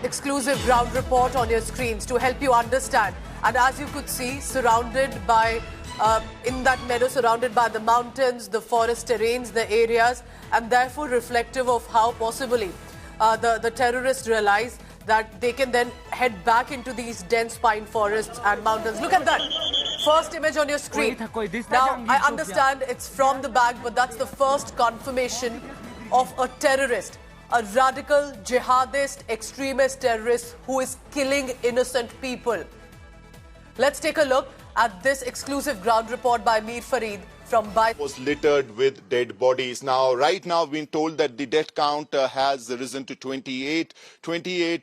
exclusive ground report on your screens to help you understand. And as you could see, surrounded by, in that meadow, surrounded by the mountains, the forest terrains, the areas, and therefore reflective of how possibly the terrorists realize that they can then head back into these dense pine forests and mountains. Look at that. First image on your screen. Now, I understand it's from the back, but that's the first confirmation of a terrorist, a radical, jihadist, extremist terrorist who is killing innocent people. Let's take a look at this exclusive ground report by Mir Farid from Bai. Was littered with dead bodies. Now, right now, we've been told that the death count has risen to 28,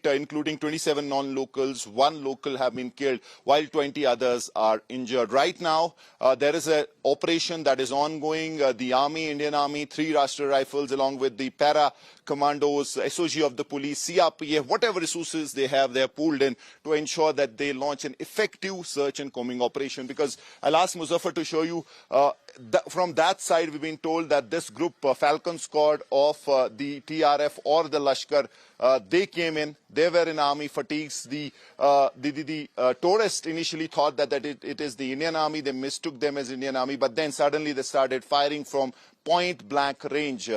including 27 non-locals. 1 local have been killed, while 20 others are injured. Right now, there is an operation that is ongoing. The Army, Indian Army, 3 Rashtriya Rifles, along with the para commandos, SOG of the police, CRPF, whatever resources they are pooled in to ensure that they launch an effective search and combing operation. Because I'll ask Muzaffar to show you. From that side, we've been told that this group, Falcon Squad of the TRF or the Lashkar, they came in. They were in army fatigues. The tourists initially thought that it is the Indian Army. They mistook them as Indian Army, but then suddenly they started firing from point-blank range.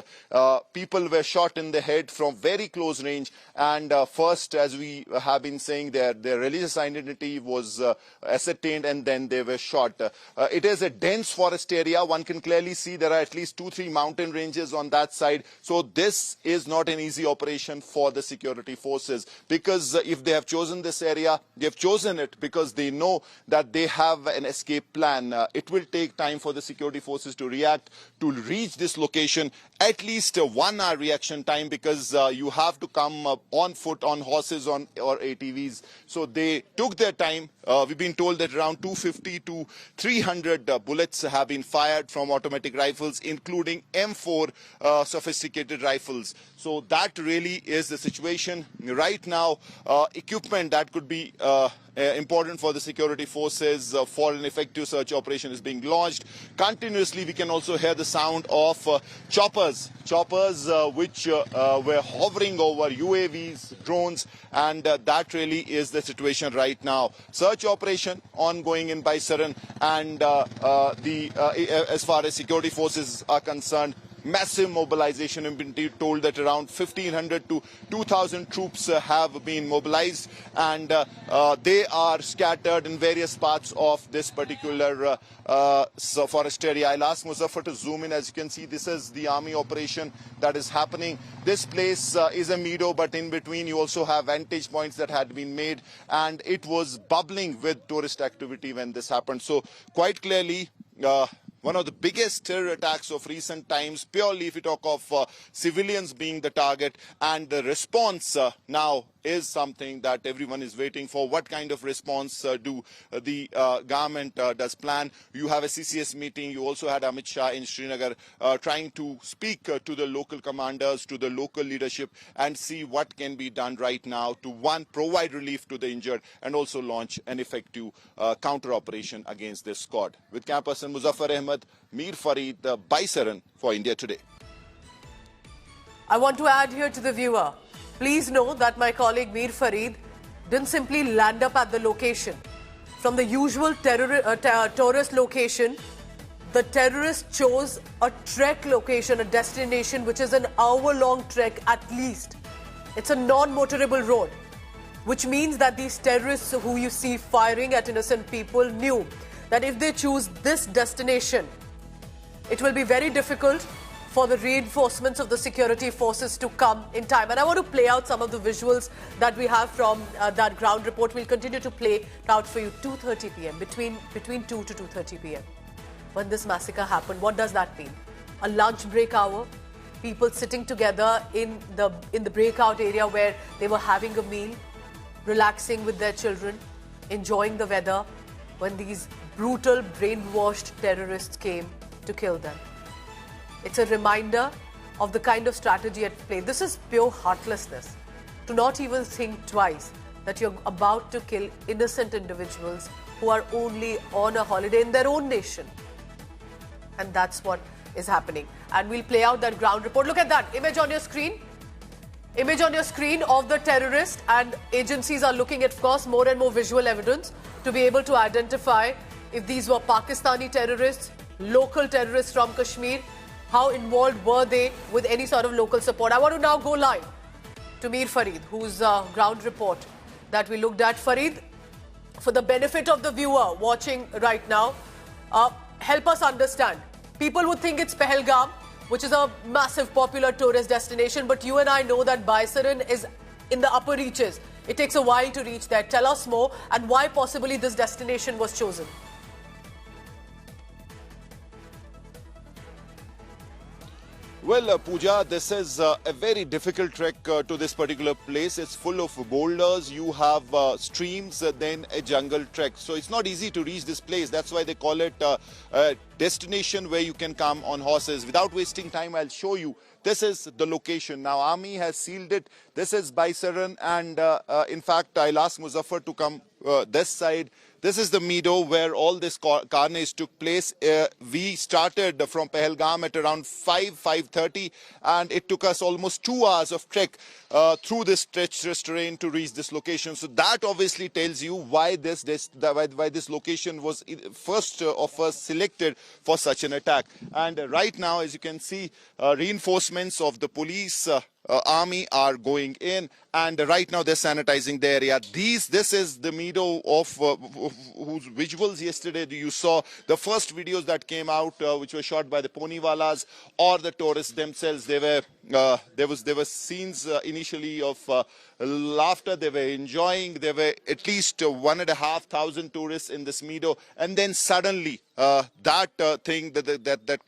People were shot in the head from very close range, and first, as we have been saying, their religious identity was ascertained, and then they were shot. It is a dense forest area. One can clearly see there are at least 2-3 mountain ranges on that side. So this is not an easy operation for the security forces, because if they have chosen this area, they have chosen it because they know that they have an escape plan. It will take time for the security forces to react, to reach this location, at least a 1-hour reaction time, because you have to come on foot, on horses, or ATVs. So they took their time. We've been told that around 250 to 300 bullets have been fired from automatic rifles, including M4 sophisticated rifles. So that really is the situation right now. Equipment that could be important for the security forces for an effective search operation is being launched. Continuously, we can also hear the sound of choppers which were hovering over UAVs, drones, and that really is the situation right now. Search operation ongoing in Baisaran, and as far as security forces are concerned, massive mobilization. Have been told that around 1,500 to 2,000 troops have been mobilized, and they are scattered in various parts of this particular forest area. I'll ask Muzaffar to zoom in. As you can see, this is the army operation that is happening. This place is a meadow, but in between you also have vantage points that had been made, and it was bubbling with tourist activity when this happened. So quite clearly, one of the biggest terror attacks of recent times, purely if you talk of civilians being the target, and the response now is something that everyone is waiting for. What kind of response do the government does plan? You have a CCS meeting. You also had Amit Shah in Srinagar trying to speak to the local commanders, to the local leadership, and see what can be done right now to, one, provide relief to the injured, and also launch an effective counter operation against this squad. With camperson Muzaffar Ahmed, Mir Farid, Baisaran for India Today. I want to add here to the viewer, please know that my colleague Mir Farid didn't simply land up at the location. From the usual tourist location, the terrorists chose a trek location, a destination which is an hour-long trek at least. It's a non-motorable road, which means that these terrorists who you see firing at innocent people knew that if they choose this destination, it will be very difficult for the reinforcements of the security forces to come in time. And I want to play out some of the visuals that we have from that ground report. We'll continue to play it out for you. 2:30 p.m., between 2 to 2:30 p.m. when this massacre happened. What does that mean? A lunch break hour, people sitting together in the breakout area where they were having a meal, relaxing with their children, enjoying the weather, when these brutal, brainwashed terrorists came to kill them. It's a reminder of the kind of strategy at play. This is pure heartlessness. To not even think twice that you're about to kill innocent individuals who are only on a holiday in their own nation. And that's what is happening. And we'll play out that ground report. Look at that image on your screen. image on your screen of the terrorist, and agencies are looking at, of course, more and more visual evidence to be able to identify if these were Pakistani terrorists, local terrorists from Kashmir, how involved were they with any sort of local support. I want to now go live to Mir Farid, whose ground report that we looked at. Farid, for the benefit of the viewer watching right now, help us understand. People would think it's Pahalgam, which is a massive popular tourist destination, but you and I know that Baisaran is in the upper reaches. It takes a while to reach there. Tell us more and why possibly this destination was chosen. Well, Pooja, this is a very difficult trek to this particular place. It's full of boulders. You have streams, then a jungle trek. So it's not easy to reach this place. That's why they call it a destination where you can come on horses. Without wasting time, I'll show you. This is the location. Now, Army has sealed it. This is Baisaran. And in fact, I'll ask Muzaffar to come this side. This is the meadow where all this carnage took place. We started from Pahalgam at around 5:30, and it took us almost 2 hours of trek through this treacherous terrain to reach this location. So that obviously tells you why this location was first of us selected for such an attack. And right now, as you can see, reinforcements of the police army are going in, and right now they're sanitizing the area. This is the meadow of whose visuals yesterday you saw. The first videos that came out, which were shot by the Poniwalas or the tourists themselves, they were there were scenes initially of laughter. They were enjoying. There were at least 1,500 tourists in this meadow, and then suddenly that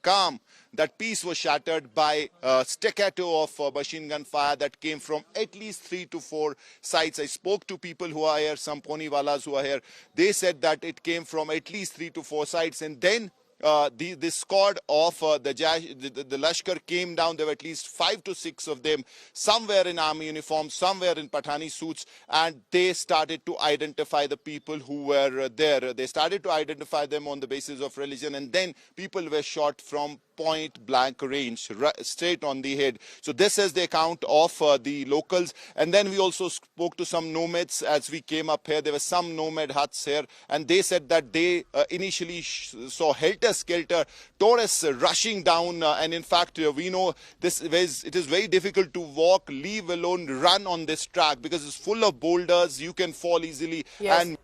calm, that peace was shattered by staccato of machine gun fire that came from at least 3 to 4 sites. I spoke to people who are here, some Poniwalas who are here. They said that it came from at least 3 to 4 sites, and then the squad of the Lashkar came down. There were at least 5 to 6 of them, some were in army uniforms, some were in Pathani suits, and they started to identify the people who were there. They started to identify them on the basis of religion, and then people were shot from point blank range, straight on the head. So this is the account of the locals. And then we also spoke to some nomads as we came up here. There were some nomad huts here, and they said that they initially saw helter-skelter tourists rushing down. And in fact, we know it is very difficult to walk, leave alone run on this track, because it's full of boulders. You can fall easily. Yes. And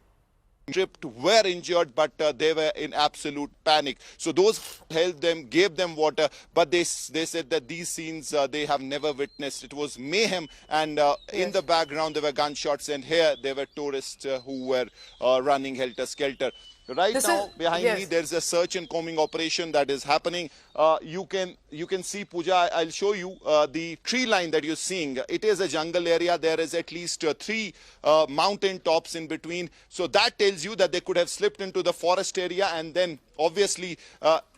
tripped, were injured, but they were in absolute panic. So those helped them, gave them water, but they said that these scenes they have never witnessed. It was mayhem, and in the background there were gunshots, and here there were tourists who were running helter-skelter. Right now, behind me, there's a search and combing operation that is happening. You can see, Pooja, I'll show you the tree line that you're seeing. It is a jungle area. There is at least 3 mountain tops in between. So that tells you that they could have slipped into the forest area, and then obviously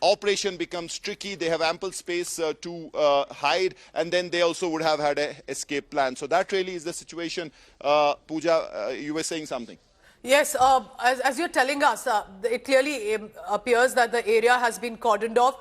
operation becomes tricky. They have ample space to hide, and then they also would have had an escape plan. So that really is the situation. Pooja, you were saying something. Yes, as you're telling us, it clearly appears that the area has been cordoned off.